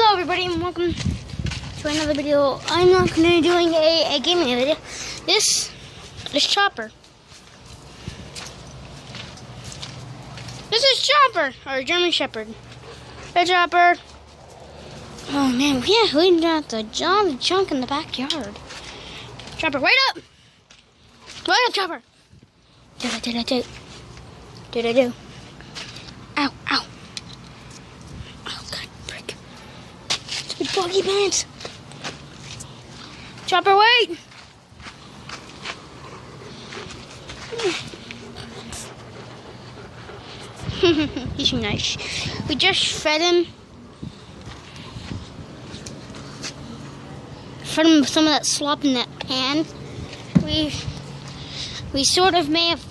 Hello everybody and welcome to another video. I'm not going to be doing a gaming video. This is Chopper. This is Chopper, or German Shepherd. Hey Chopper. Oh man, we got the junk in the backyard. Chopper, wait up! Wait up, Chopper! Do. Ow, ow. Oh god, frick. Stupid boggy pants. Chopper, wait! He's nice. We just fed him some of that slop in that pan. We sort of may have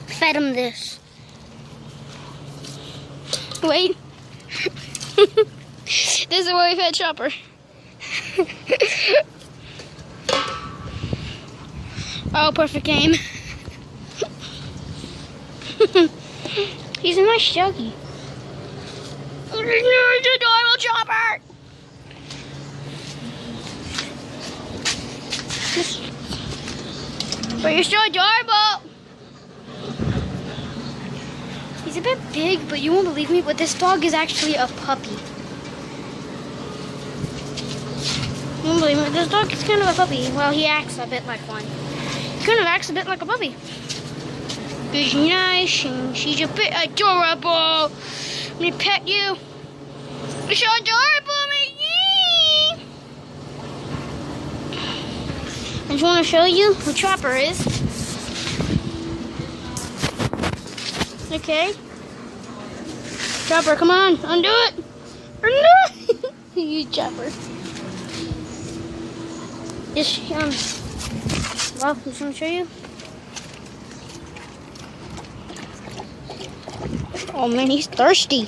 fed him this. Wait. This is where we fed Chopper. Oh, perfect game. He's a nice doggy. It's adorable, Chopper. But you're so adorable. He's a bit big, but you won't believe me, but this dog is actually a puppy. You won't believe me, this dog is kind of a puppy. Well, he acts a bit like one. He kind of acts a bit like a puppy. He's nice, and she's a bit adorable. Let me pet you. You're so adorable, me. I just want to show you who Chopper is. Okay. Chopper, come on, undo it. Undo it. You Chopper. Well, just want to show you. Oh man, he's thirsty.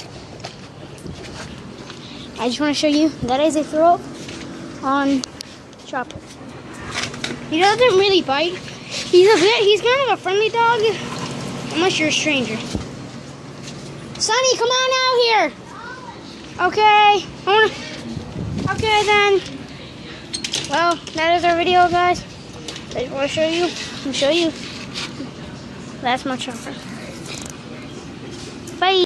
I just want to show you that is a throw on Chopper. He doesn't really bite. He's kind of a friendly dog, unless you're a stranger. Sonny, come on out here. Okay. Okay then. Well, that is our video, guys. I just want to show you. That's my Chopper.